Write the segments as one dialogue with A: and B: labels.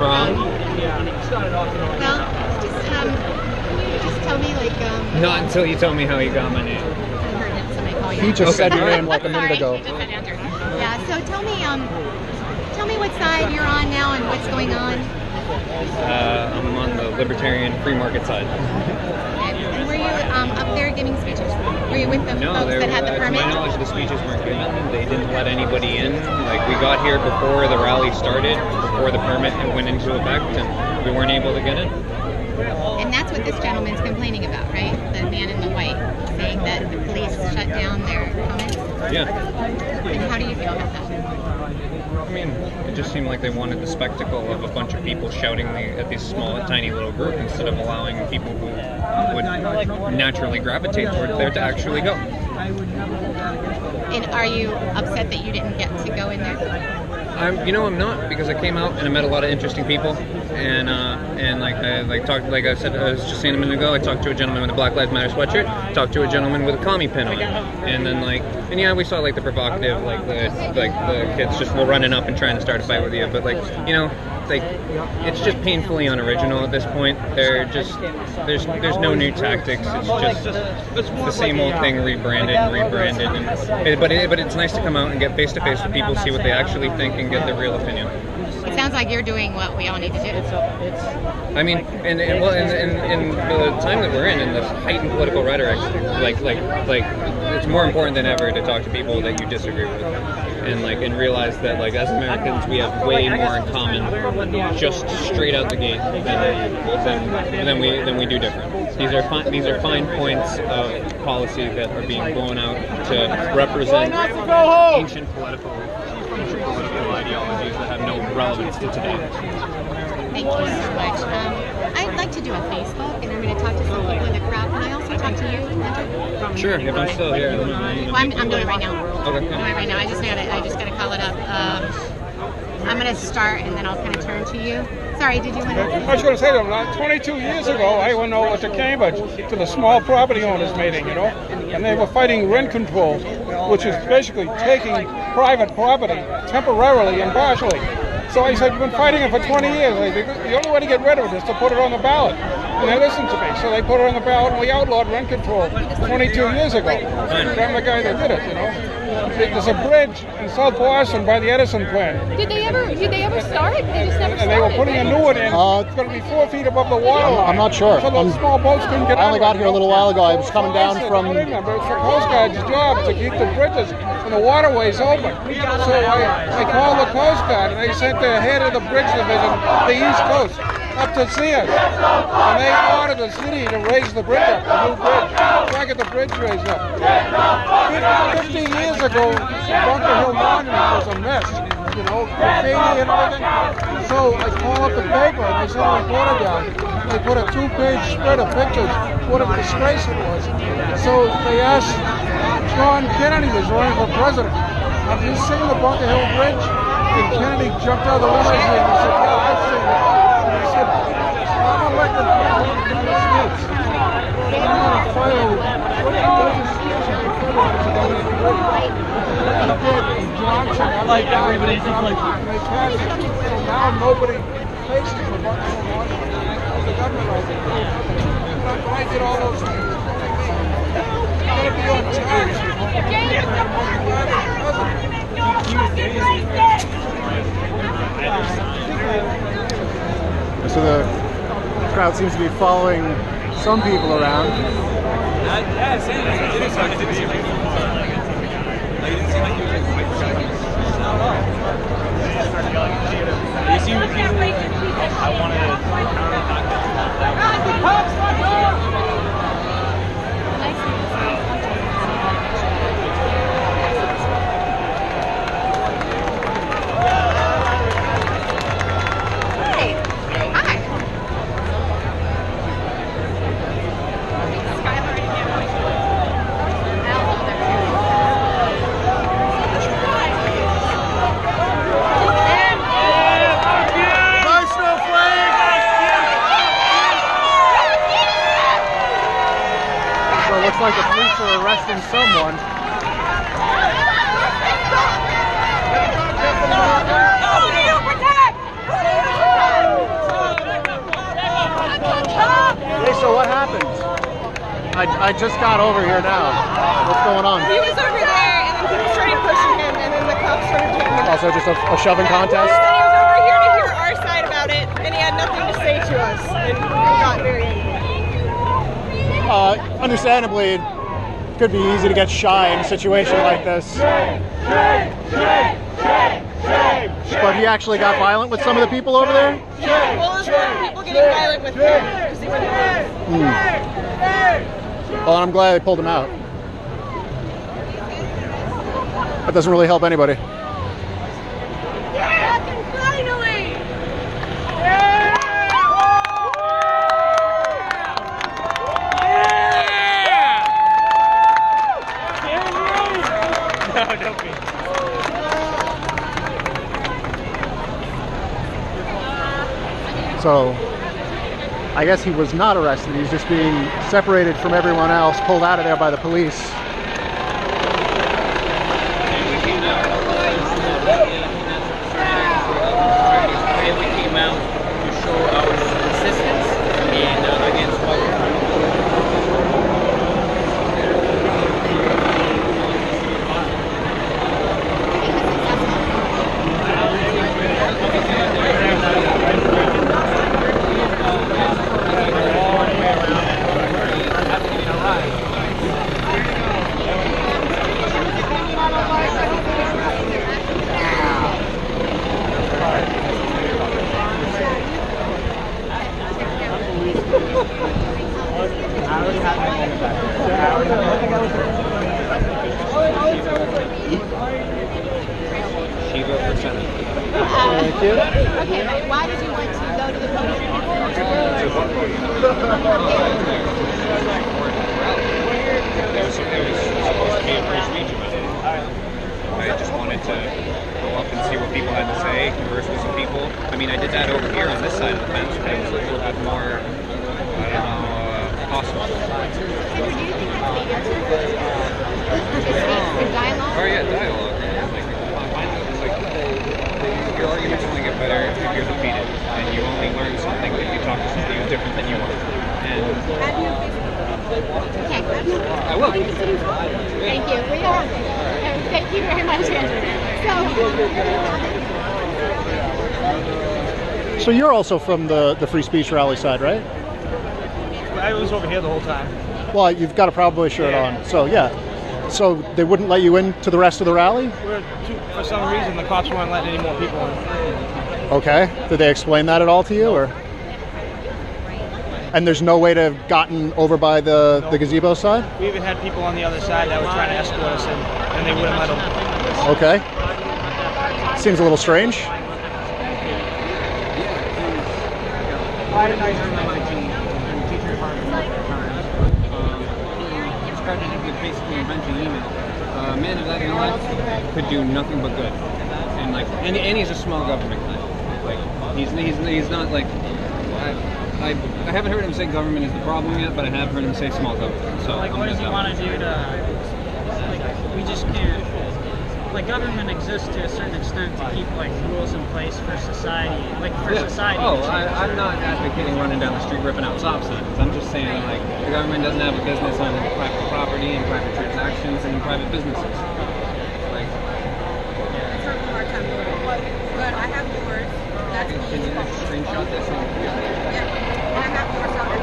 A: from?
B: Well, just tell me, like,
A: Not until you tell me how you got my name.
B: I heard somebody call you.
C: He just said your name like a minute ago.
B: Yeah, so tell me what side you're on now and what's going on.
A: I'm on the libertarian free market side.
B: And were you up there giving speeches? Were you with the folks that had the permit?
A: To my knowledge, the speeches weren't given. They didn't let anybody in. Like, we got here before the rally started, before the permit went into effect, and we weren't able to get in.
B: And that's what this gentleman's complaining about, right? The man in the white, saying that the police shut down their comments?
A: Yeah.
B: And how do you feel about that?
A: I mean, it just seemed like they wanted the spectacle of a bunch of people shouting at this small, tiny little group instead of allowing people who would naturally gravitate towards there to actually go.
B: And are you upset that you didn't get to go in there?
A: I'm not, because I came out and I met a lot of interesting people, and like I said, I was just saying a minute ago, I talked to a gentleman with a Black Lives Matter sweatshirt, talked to a gentleman with a commie pin on, and then we saw like the provocative, the kids just running up and trying to start a fight with you, but it's just painfully unoriginal at this point. There's no new tactics. It's just the same old thing rebranded, but it's nice to come out and get face to face with people, see what they actually think, and get their real opinion.
B: It sounds like you're doing what we all need to do.
A: I mean, in the time that we're in this heightened political rhetoric, it's more important than ever to talk to people that you disagree with, and realize that as Americans we have way more in common just straight out the gate than we do different. These are fine points of policy that are being blown out to represent ancient political ideologies that have no relevance to today.
B: Thank you so much. I'd like to do a Facebook, and I'm going to talk to some people in the crowd. Can I also talk to you, Hunter?
A: Sure, if I'm still here.
B: Well, I'm doing it right now.
A: Okay.
B: I'm doing it right now. I just got to call it up. I'm going to start, and then I'll kind of turn to you. Sorry, did you want to?
D: I was going to say to them, 22 years ago, I went over to Cambridge to the small property owners meeting, and they were fighting rent control, which is basically taking private property temporarily and partially. So I said, you've been fighting it for 20 years. The only way to get rid of it is to put it on the ballot. And they listened to me. So they put it on the ballot, and we outlawed rent control 22 years ago. I'm the guy that did it, There's a bridge in South Boston by the Edison plant.
E: Did they ever start? They just never started.
D: And they were putting a new one in. It's going to be 4 feet above the water line.
C: I'm not sure.
D: So those small boats couldn't get
C: I only got here a little while ago. I was coming down from...
D: It's the Coast Guard's job to keep the bridges and the waterways open. So I called the Coast Guard, and they sent the head of the bridge division, the East Coast, up to see us. And they ordered the city to raise the bridge up, the new bridge. So I get the bridge raised up. 50 years ago, Bunker Hill Monument was a mess, graffiti and everything. So I called up the paper, and they sent a reporter down. They put a 2-page spread of pictures, what a disgrace it was. So they asked, John Kennedy was running for president. Have you seen the Bunker Hill Bridge? And Kennedy jumped out of the limousine and he said, yeah, I've seen it. And he said, I'm elected president of the United States. I'm going to fire you.
F: Like everybody just like...
D: So now nobody faces the Bunker Hill Monument. The government over there. But I did all those things. You got to be on time.
C: So the crowd seems to be following some people around.
F: I wanted
C: Like the police are arresting someone.
E: Who do you protect? Who do you protect?
C: I just got over here now. What's going on?
G: He was over there, and then people started pushing him, and then the cops started taking him.
C: Also, just a shoving contest.
G: He was over here to hear our side about it, and he had nothing to say to us, and we got very angry.
C: Understandably, it could be easy to get shy in a situation like this. But he actually got violent with some of the people over there?
G: Yeah, well, there's more people getting violent with him because he went
C: Well, I'm glad they pulled him out. That doesn't really help anybody.
G: finally!
F: No, don't be.
C: So, I guess he was not arrested. He's just being separated from everyone else, pulled out of there by the police.
A: We came out to show our resistance and against
C: Thank you.
B: Okay, but why did you want to go to the podium?
A: There was supposed to be a free speech event. I just wanted to go up and see what people had to say, converse with some people. I mean, I did that over here on this side of the fence, but it was a little bit more, I don't know, possible.
B: Do you think that's the answer? For dialogue?
A: Oh yeah, dialogue. Your arguments only get better if you're defeated, and you only learn something if you talk to somebody who's different than you are. And
B: Okay.
A: I will.
B: Thank you. We are. Thank you very much, Andrew.
C: So you're also from the free speech rally side, right?
F: I was over here the whole time.
C: Well, you've got a Proud Boy shirt on, so yeah. So they wouldn't let you in to the rest of the rally?
F: For some reason, the cops weren't letting any more people in.
C: Okay. Did they explain that at all to you, or? And there's no way to have gotten over by the gazebo side?
F: We even had people on the other side that were trying to escort us in, and they wouldn't let them.
C: Okay. Seems a little strange.
A: I had a nice friend on my team, and the teacher department at the time. He started to get basically inventing email. A man of that intellect could do nothing but good, and he's a small government guy. Like he's not like I haven't heard him say government is the problem yet, but I have heard him say small government. So
H: like, what does he want to do to? Like, we just can't. Like, government exists to a certain extent to keep like rules in place for society, society.
A: Oh, I'm not advocating running down the street ripping out stop signs. I'm just saying, like, the government doesn't have a business on private property and private transactions and private businesses. Like,
G: It's a hard time doing it. But I have yours. That's
A: can you screenshot this?
G: Yeah. I have yours on it.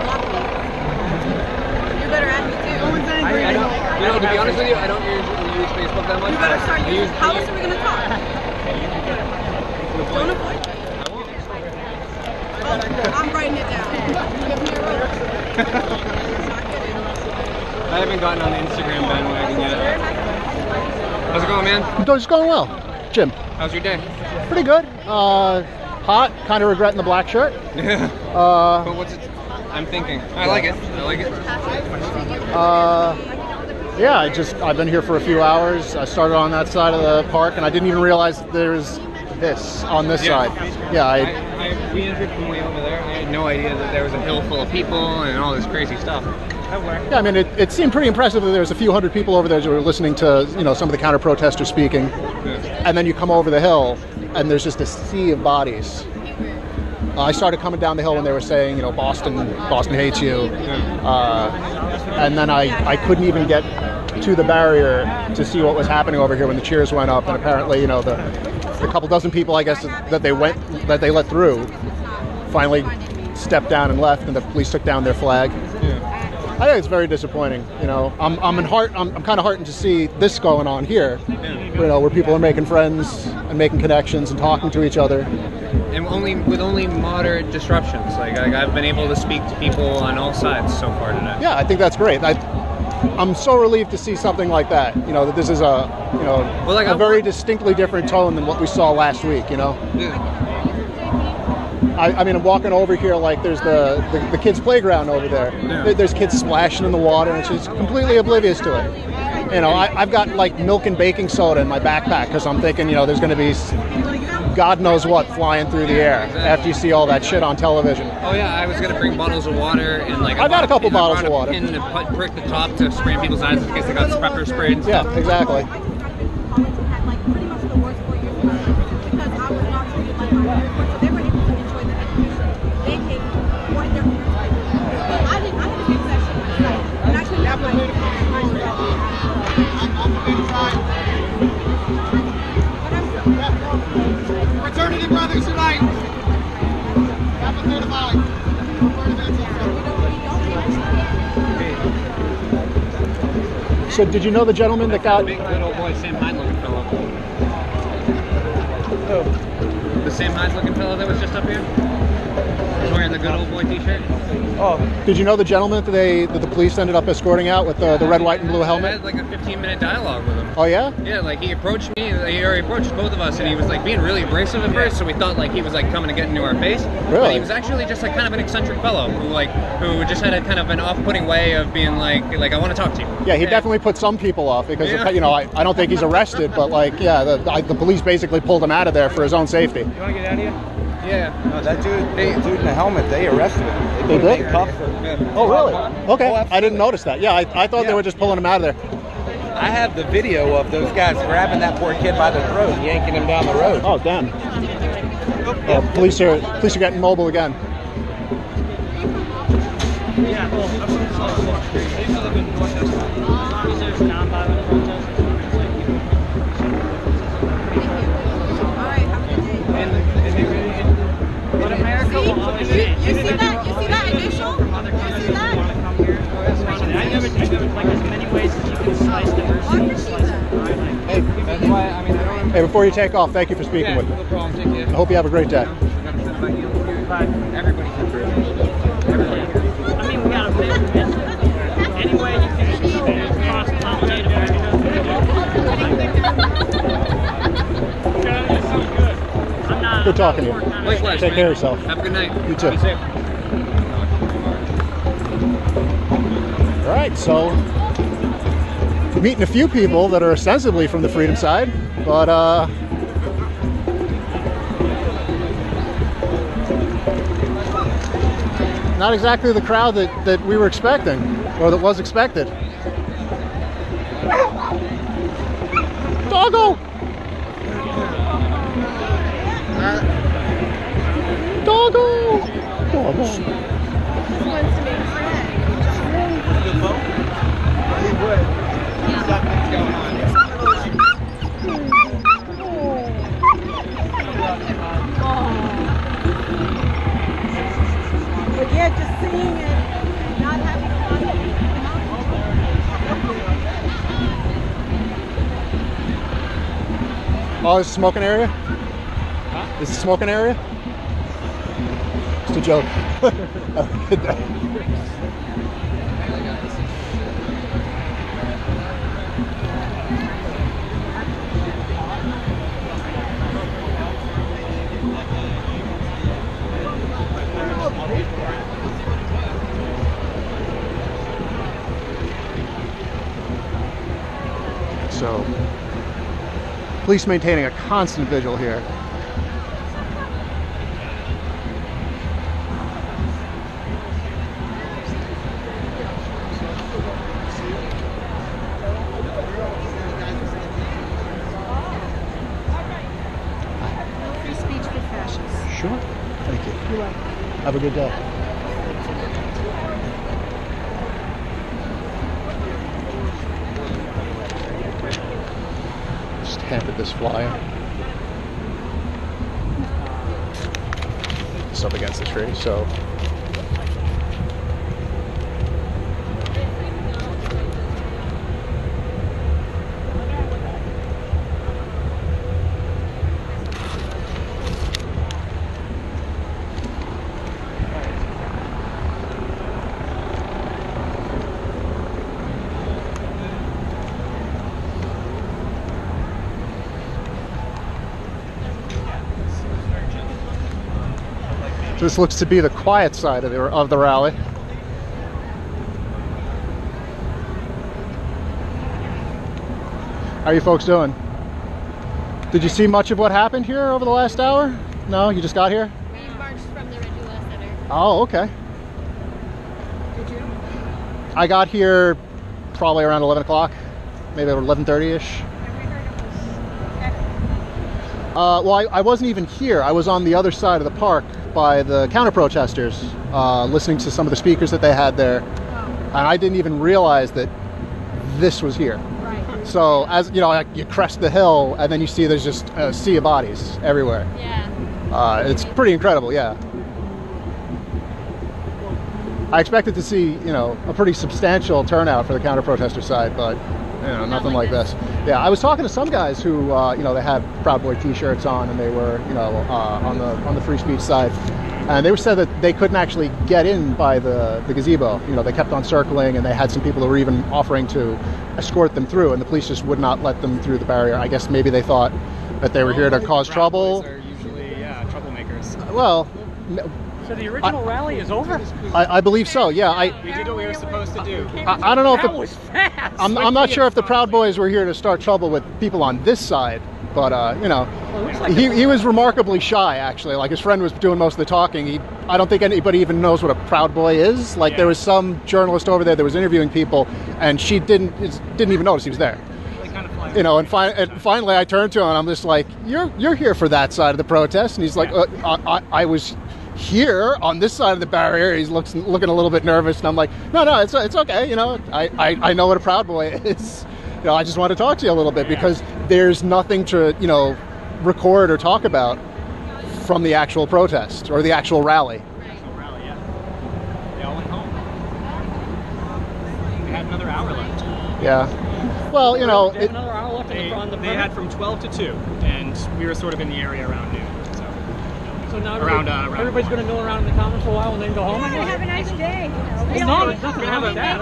G: Block me. You better add me too.
A: I don't, you know, to be honest with you, I don't use Facebook that much.
G: You better start using. How else
A: else
G: are we gonna talk? Don't avoid. Oh, I'm writing it down. Give me your
A: I haven't gotten on the Instagram bandwagon yet. How's it going, man?
C: It's going well. Jim.
A: How's your day?
C: Pretty good. Hot. Kind of regretting the black shirt.
A: Yeah. But what's it? I'm thinking. I like it. I like it.
C: Yeah, I've been here for a few hours. I started on that side of the park, and I didn't even realize that there's this on this side. Yeah,
A: we entered from way over there. I had no idea that there was a hill full of people and all this crazy stuff.
C: Yeah, I mean, it seemed pretty impressive that there was a few hundred people over there who were listening to, some of the counter-protesters speaking.
A: Yeah.
C: And then you come over the hill, and there's just a sea of bodies. I started coming down the hill when they were saying, you know, Boston hates you. And then I couldn't even get to the barrier to see what was happening over here when the cheers went up. And apparently, you know, the couple dozen people, I guess, that they let through finally stepped down and left, and the police took down their flag. I think it's very disappointing. You know, I'm kind of heartened to see this going on here. You know, where people are making friends and making connections and talking to each other.
A: And with only moderate disruptions. Like I've been able to speak to people on all sides so far today.
C: Yeah, I think that's great. I'm so relieved to see something like that. You know, that this is a very distinctly different tone than what we saw last week. You know.
A: Yeah.
C: I mean, I'm walking over here, like there's the kids' playground over there.
A: Yeah.
C: There's kids splashing in the water, and she's completely oblivious to it. You know, I've got like milk and baking soda in my backpack because I'm thinking, you know, there's going to be God knows what flying through the air after you see all that shit on television.
A: Oh yeah, I was going to bring bottles of water and like
C: I got a couple bottles of water.
A: And to prick the top to spray in people's eyes in case they got pepper sprayed and stuff.
C: Yeah, exactly.
I: Fraternity brothers unite!
C: So did you know the gentleman that got...
A: Big little boy, Sam Hyde looking fellow. The Sam Hyde looking fellow that was just up here? He's wearing the good old boy t-shirt.
F: Oh,
C: Did you know the gentleman that the police ended up escorting out with the red, white, and blue
A: I
C: helmet?
A: had like a 15-minute dialogue with him.
C: Oh yeah?
A: Yeah, like he approached me, he approached both of us, and he was like being really abrasive at first, so we thought like he was like coming to get into our face. But
C: Really?
A: he was actually just like kind of an eccentric fellow who just had a kind of an off-putting way of being like I want to talk to you.
C: Yeah, he definitely put some people off because,
A: Yeah.
C: you know, I don't think he's arrested, but like, yeah, the police basically pulled him out of there for his own safety.
F: you want to get out of here?
A: Yeah.
J: No, that dude in the helmet, they arrested him.
C: They
J: put him
C: did?
J: in cuffs.
C: Oh, really? Okay,
J: Oh,
C: I didn't notice that. Yeah, I thought they were just pulling him out of there.
J: I have the video of those guys grabbing that poor kid by the throat and yanking him down the road.
C: Oh, damn. Police are getting mobile again.
H: Yeah, well, as long as there's nonviolent protest. But America will always change.
G: You see that initial? You see that?
H: I never think of like as many ways as you can slice diversity. You can slice it. Right?
A: Hey, that's why I mean I don't.
C: Hey, before you take off, thank you for speaking
A: Yeah,
C: with me.
A: no problem. Take care.
C: I hope you have a great day.
A: Everybody.
H: I mean, we got a big any way you can cross-pollinate America. I'm not.
C: Good talking to you.
A: Likewise.
C: Take
A: man.
C: care of yourself.
A: Have a good night.
C: You too.
A: Be safe.
C: All right, so meeting a few people that are ostensibly from the freedom side, but not exactly the crowd that we were expecting, or that was expected. Doggo! Doggo! Doggo!
G: But yeah, just seeing it, not having
C: Oh, this is a smoking area? Huh? This is a smoking area? Just a joke. Have a good day. So, police maintaining a constant vigil here.
G: free speech for fascists.
C: Sure. Thank you. Have a good day. Just handed this flyer. It's up against the tree, so. This looks to be the quiet side of the rally. How are you folks doing? Did you see much of what happened here over the last hour? No, you just got here?
E: We marched from the Regula Center.
C: Oh, okay.
G: Did you?
C: I got here probably around 11 o'clock, maybe 11:30-ish. Well, I wasn't even here. I was on the other side of the park by the counter-protesters, listening to some of the speakers that they had there. And I didn't even realize that this was here.
G: Right.
C: So, as you know, you crest the hill, and then you see there's just a sea of bodies everywhere.
E: Yeah.
C: It's pretty incredible, yeah. I expected to see, you know, a pretty substantial turnout for the counter-protester side, but you know, nothing like this. Yeah, I was talking to some guys who, you know, they had Proud Boy T-shirts on, and they were, you know, on the free speech side, and they said that they couldn't actually get in by the gazebo. You know, they kept on circling, and they had some people who were even offering to escort them through, and the police just would not let them through the barrier. I guess maybe they thought that they were here to cause trouble.
F: Are usually, troublemakers.
C: Well.
H: So the original rally is over?
C: I believe so. Yeah,
F: We did what we were supposed to do.
C: I don't know if
H: That was fast.
C: I'm not sure if the Proud Boys were here to start trouble with people on this side, but you know, he was remarkably shy actually. Like his friend was doing most of the talking. I don't think anybody even knows what a Proud Boy is. Like there was some journalist over there that was interviewing people, and she didn't even notice he was there. You know, and finally I turned to him and I'm just like, you're here for that side of the protest, and he's like, I was here on this side of the barrier. He's looking a little bit nervous, and I'm like, no, it's okay. You know, I know what a Proud Boy is. You know, I just want to talk to you a little bit because there's nothing to, you know, record or talk about from the actual protest or the actual rally.
F: They all went home. They had another hour left.
C: Yeah. Well, you know,
H: Another hour left on the
F: They had from 12 to 2, and we were sort of in the area around noon.
H: So now
F: Around
H: everybody's going to mill around in the commons for a while and then go home.
G: Yeah, have a nice day.
H: No, there's nothing wrong with that.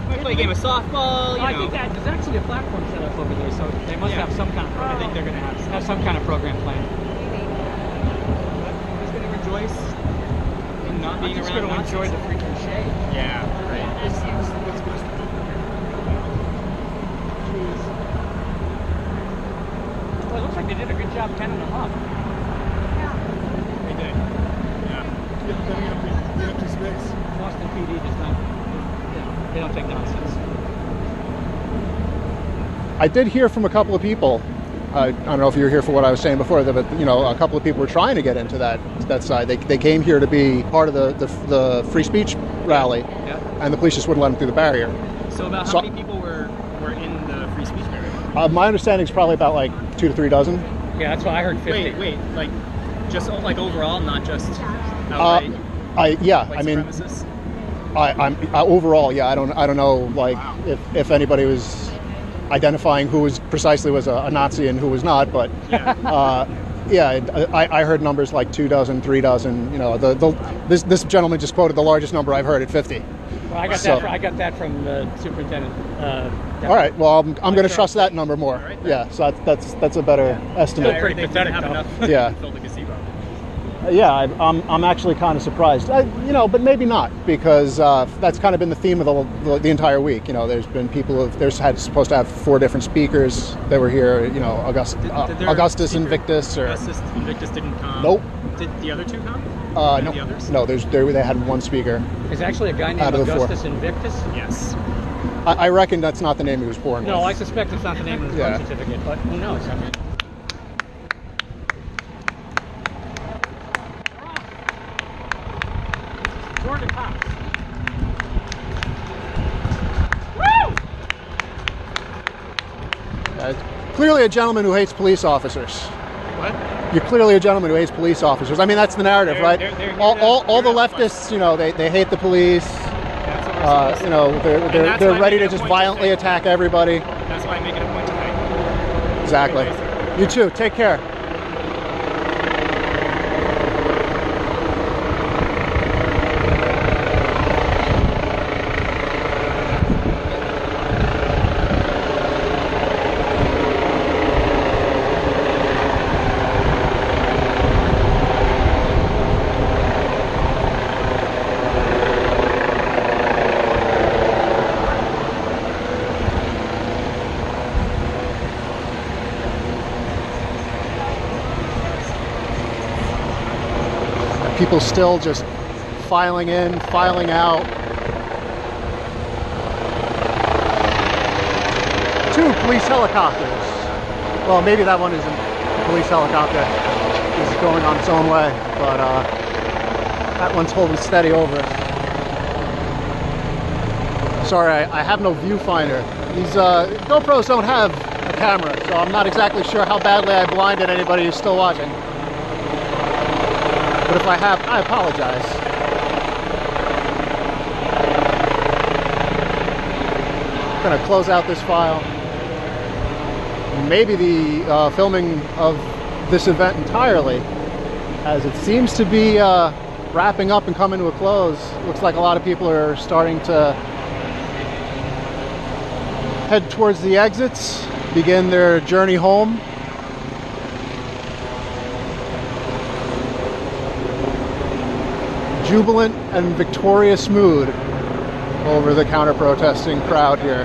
F: We play a game of softball.
H: I think that there's actually a platform set up over there, so they must have some kind of program.
F: I think they're going to
H: have some kind of program plan.
F: Just going to rejoice in not being
H: Just
F: around.
H: going to enjoy the freaking shade.
F: Yeah, right.
H: Well, it looks like they did a good job penning them up.
F: They did. Yeah.
H: Boston PD does not. They don't take nonsense.
C: I did hear from a couple of people. I don't know if you were here for what I was saying before, but you know, a couple of people were trying to get into that side. They came here to be part of the free speech rally, and the police just wouldn't let them through the barrier.
F: So about how many people were in the free speech barrier?
C: My understanding is probably about like 2 to 3 dozen.
H: Yeah, that's what I heard. 50.
F: Wait, like just like overall, not just outright.
C: I mean, I'm overall, yeah. I don't know, like if anybody was identifying who was a Nazi and who was not, but I heard numbers like 2 dozen, 3 dozen. You know, this gentleman just quoted the largest number I've heard at 50.
H: Well, I got that from the superintendent.
C: All right. Well, I'm going to trust that number more.
F: Right,
C: yeah. So that's a better estimate.
F: Pretty pathetic enough.
C: Yeah.
F: To fill the gazebo.
C: Yeah, I'm actually kind of surprised. You know, but maybe not, because that's kind of been the theme of the entire week. You know, there's been people supposed to have 4 different speakers that were here. You know, Augustus Invictus or
F: Augustus Invictus didn't come.
C: Nope.
F: Did the other 2 come?
C: No.
F: The others?
C: No, they had 1 speaker.
H: There's actually a guy named Augustus Invictus.
F: Yes.
C: I reckon that's not the name he was born with.
H: No, I suspect it's not the name of his birth certificate, but who knows? I mean.
C: clearly a gentleman who hates police officers.
F: What?
C: You're clearly a gentleman who hates police officers. I mean, that's the narrative, right?
F: they're
C: All the leftists, you know, they hate the police. You know, they're ready to just violently attack everybody.
F: That's why I make it a point to thank you.
C: Exactly. You too. Take care. People still just filing in, filing out. 2 police helicopters. Well, maybe that one isn't a police helicopter. It's going on its own way, but that one's holding steady over. Sorry, I have no viewfinder. These GoPros don't have a camera, so I'm not exactly sure how badly I blinded anybody who's still watching. But if I have, I apologize. I'm gonna close out this file. Maybe the filming of this event entirely, as it seems to be wrapping up and coming to a close. Looks like a lot of people are starting to head towards the exits, begin their journey home. Jubilant and victorious mood over the counter-protesting crowd here.